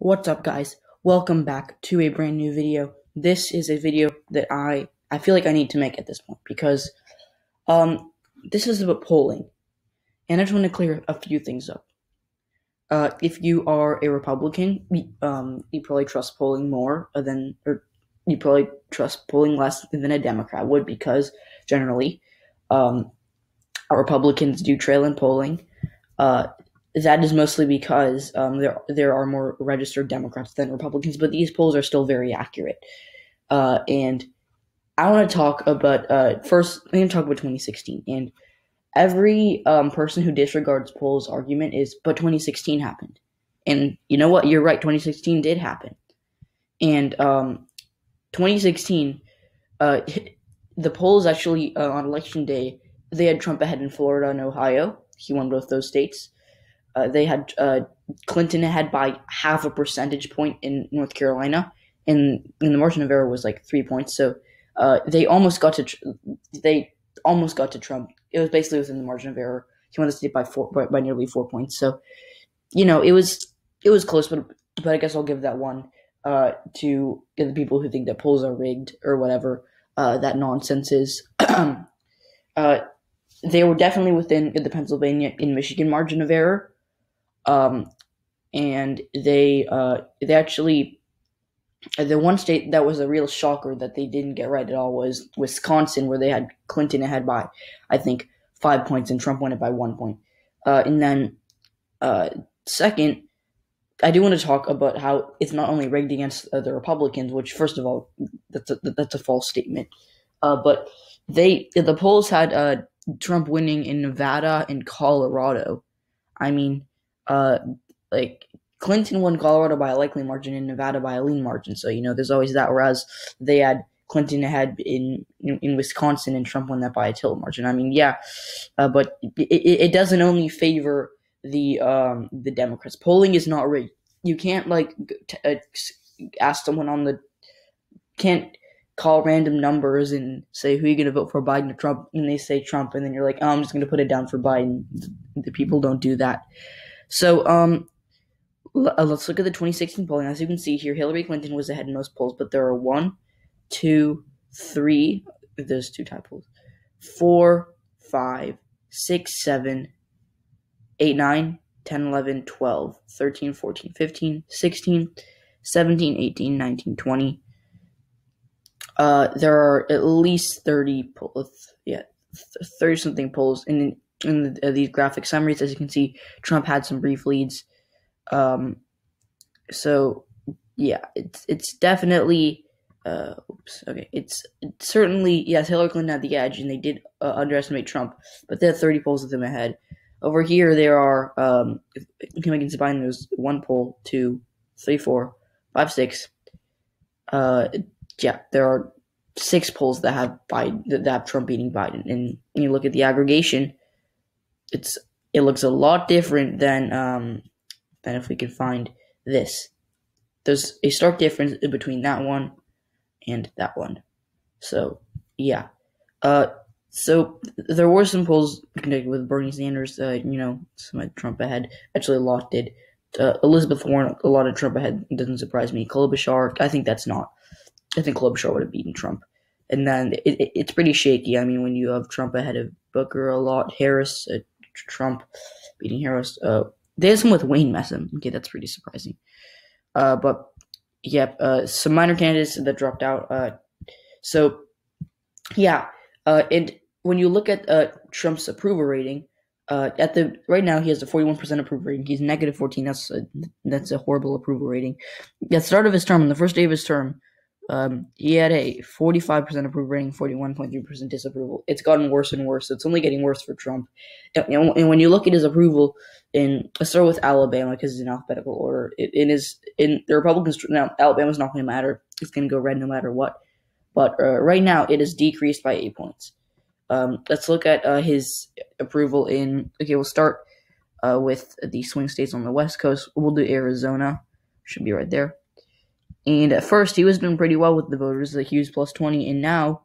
What's up, guys? Welcome back to a brand new video. This is a video that I feel like I need to make at this point because this is about polling, and I just want to clear a few things up. If you are a Republican, you probably trust polling more or you probably trust polling less than a Democrat would, because generally, Republicans do trail in polling. That is mostly because there are more registered Democrats than Republicans, but these polls are still very accurate. And I want to talk about first. I'm going to talk about 2016, and every person who disregards polls' argument is, "But 2016 happened," and you know what? You're right. 2016 did happen, and 2016, the polls actually on election day, they had Trump ahead in Florida and Ohio. He won both those states. They had Clinton ahead by half a percentage point in North Carolina, and the margin of error was like 3 points. So they almost got to Trump. It was basically within the margin of error. He won the state by nearly 4 points. So it was close, but I guess I'll give that one to the people who think that polls are rigged or whatever that nonsense is. They were definitely within the Pennsylvania and Michigan margin of error. And they actually, the one state that was a real shocker that they didn't get right at all was Wisconsin, where they had Clinton ahead by, I think, 5 points, and Trump won it by 1 point. And then, second, I do want to talk about how it's not only rigged against the Republicans, which, first of all, that's a false statement. But the polls had Trump winning in Nevada and Colorado. I mean, like Clinton won Colorado by a likely margin and Nevada by a lean margin. So, there's always that. Whereas they had Clinton ahead in Wisconsin and Trump won that by a tilt margin. I mean, yeah, but it doesn't only favor the Democrats. Polling is not rigged. You can't ask someone can't call random numbers and say, who are you going to vote for, Biden or Trump? And they say Trump, and then you're like, oh, I'm just going to put it down for Biden. The people don't do that. So let's look at the 2016 polling. As you can see here, Hillary Clinton was ahead in most polls, but there are 1, 2, 3. There's 2 typos. 4, 5, 6, 7, 8, 9, 10, 11, 12, 13, 14, 15, 16, 17, 18, 19, 20. There are at least 30 polls. Yeah, 30 something polls in these graphic summaries. As you can see, Trump had some brief leads. So yeah, it's definitely It's certainly, yes, Hillary Clinton had the edge, and they did underestimate Trump, but they had 30 polls with him ahead. Over here, there are we can combine those 1 poll, 2, 3, 4, 5, 6. Yeah, there are 6 polls that have Trump beating Biden, and when you look at the aggregation, it looks a lot different than if we can find this. There's a stark difference between that one and that one. So yeah, so there were some polls connected with Bernie Sanders. Some had Trump ahead. Actually, a lot did. Elizabeth Warren, a lot of Trump ahead. It doesn't surprise me. Klobuchar, I think Klobuchar would have beaten Trump. And then it's pretty shaky. I mean, when you have Trump ahead of Booker a lot, Harris, Trump beating Harris. There's some with Wayne Messam. Okay, that's pretty surprising. But yeah, some minor candidates that dropped out. So yeah, and when you look at Trump's approval rating, right now he has a 41% approval rating. He's negative 14. That's a horrible approval rating. At the start of his term, on the first day of his term, he had a 45% approval rating, 41.3% disapproval. It's gotten worse and worse. It's only getting worse for Trump. And when you look at his approval, let's start with Alabama, because it's in alphabetical order. In the Republicans now, Alabama's not going to matter. It's going to go red no matter what. But right now, it has decreased by 8 points. Let's look at his approval we'll start with the swing states on the West Coast. We'll do Arizona. Should be right there. And at first, he was doing pretty well with the voters. He was plus 20, and now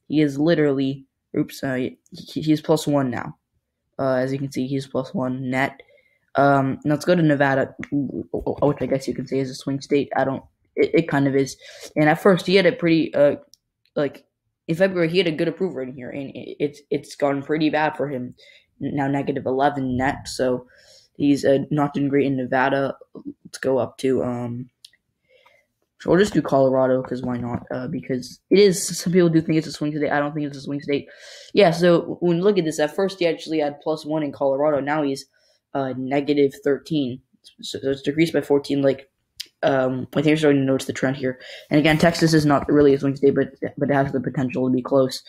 he is literally, he's plus 1 now. As you can see, he's plus 1 net. Now let's go to Nevada, which I guess you can say is a swing state. I don't. It kind of is. And at first, he had a pretty like in February he had a good approval rating here, and it's gone pretty bad for him. Now -11 net, so he's not doing great in Nevada. Let's go up to so we'll just do Colorado because why not? Because it is. Some people do think it's a swing state. I don't think it's a swing state. Yeah. So when you look at this, at first he actually had +1 in Colorado. Now he's -13. So it's decreased by 14. Like I think you're starting to notice the trend here. And again, Texas is not really a swing state, but it has the potential to be close.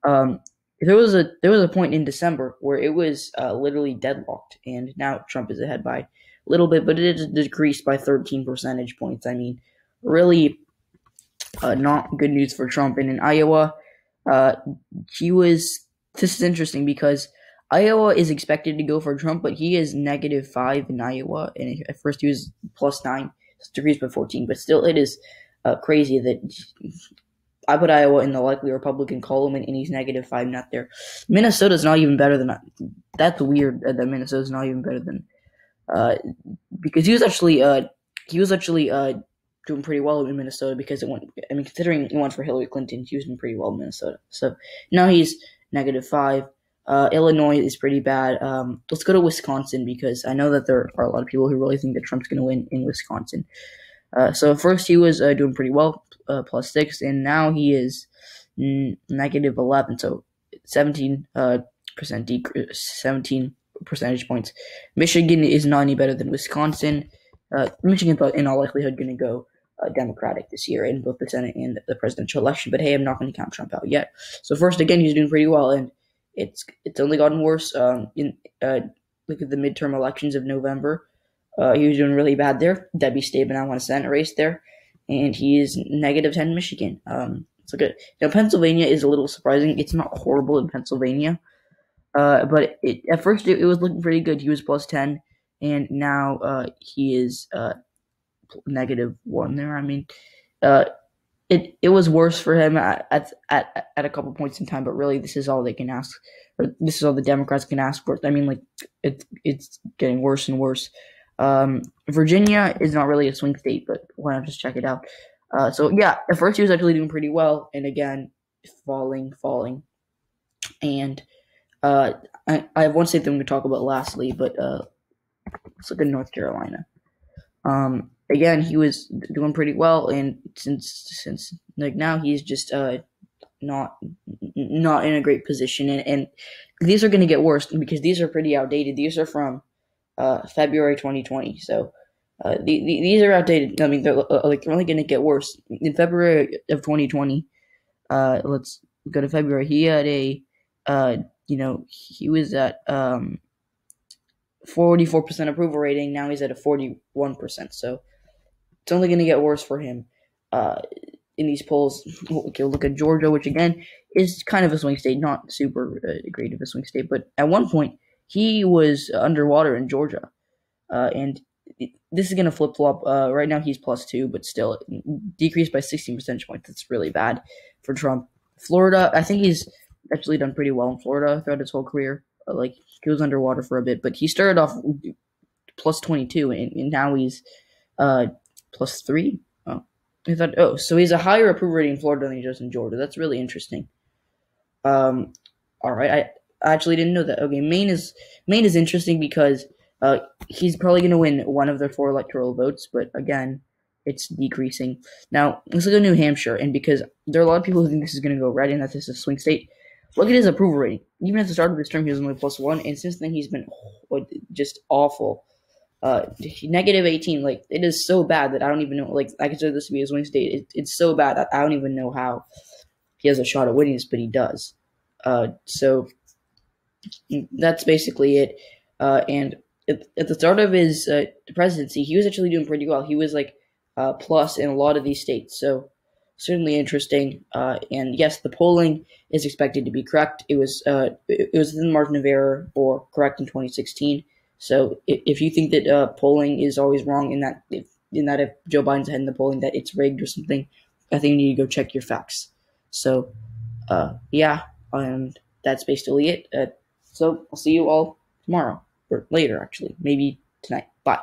Um, there was a point in December where it was literally deadlocked, and now Trump is ahead by a little bit, but it is decreased by 13 percentage points. I mean, really not good news for Trump. And in Iowa, uh, he was. This is interesting because Iowa is expected to go for Trump, but he is -5 in Iowa, and at first he was +9. It's decreased by 14, but still, it is crazy that I put Iowa in the likely Republican column, and he's -5, not there. Minnesota's not even better than that's weird that Minnesota's not even better than uh, because he was actually doing pretty well in Minnesota because it went. I mean, considering it went for Hillary Clinton, he was doing pretty well in Minnesota. So now he's -5. Illinois is pretty bad. Let's go to Wisconsin because I know that there are a lot of people who really think that Trump's going to win in Wisconsin. So first he was doing pretty well, +6, and now he is -11. So 17% decrease, 17 percentage points. Michigan is not any better than Wisconsin. Michigan's in all likelihood going to go Democratic this year in both the Senate and the presidential election. But hey, I'm not going to count Trump out yet. So first, again, he's doing pretty well, and it's only gotten worse. Look at the midterm elections of November. He was doing really bad there. Debbie Stabenow won a Senate race there, and he is -10 in Michigan. So good. Now Pennsylvania is a little surprising. It's not horrible in Pennsylvania, but at first it was looking pretty good. He was +10, and now he is -1 there. I mean, uh, it was worse for him at a couple points in time, but really this is all they can ask, or this is all the Democrats can ask for. I mean, like it's getting worse and worse. Virginia is not really a swing state, but why not just check it out? So yeah, at first he was actually doing pretty well, and again falling, and I have one state that I'm going to talk about lastly, but let's look at North Carolina. Again, he was doing pretty well, and since like now he's just not in a great position, and these are going to get worse because these are pretty outdated. These are from February 2020, so these are outdated. I mean, they're only going to get worse. In February of 2020, let's go to February. He had he was at 44% approval rating. Now he's at a 41%. So it's only going to get worse for him in these polls. Okay, look at Georgia, which again is kind of a swing state, not super great of a swing state, but at one point he was underwater in Georgia, and this is going to flip flop. Right now he's +2, but still decreased by 16 percentage points. That's really bad for Trump. Florida, I think he's actually done pretty well in Florida throughout his whole career. Like he was underwater for a bit, but he started off +22, and now he's +3. So he's a higher approval rating in Florida than he does in Georgia. That's really interesting. All right, I actually didn't know that. Okay, Maine is interesting because he's probably going to win one of their 4 electoral votes, but again, it's decreasing. Now let's look at New Hampshire, and because there are a lot of people who think this is going to go red and that this is a swing state. Look at his approval rating. Even at the start of this term, he was only +1, and since then he's been just awful. -18. Like it is so bad that I don't even know. Like I consider this to be a swing state. It's so bad that I don't even know how he has a shot at winning this, but he does. So that's basically it. And at the start of his presidency, he was actually doing pretty well. He was like plus in a lot of these states. So certainly interesting. And yes, the polling is expected to be correct. It was within the margin of error or correct in 2016. So if you think that polling is always wrong in that if Joe Biden's ahead in the polling that it's rigged or something, I think you need to go check your facts. So yeah, and that's basically it. So I'll see you all tomorrow. or later actually, maybe tonight. Bye.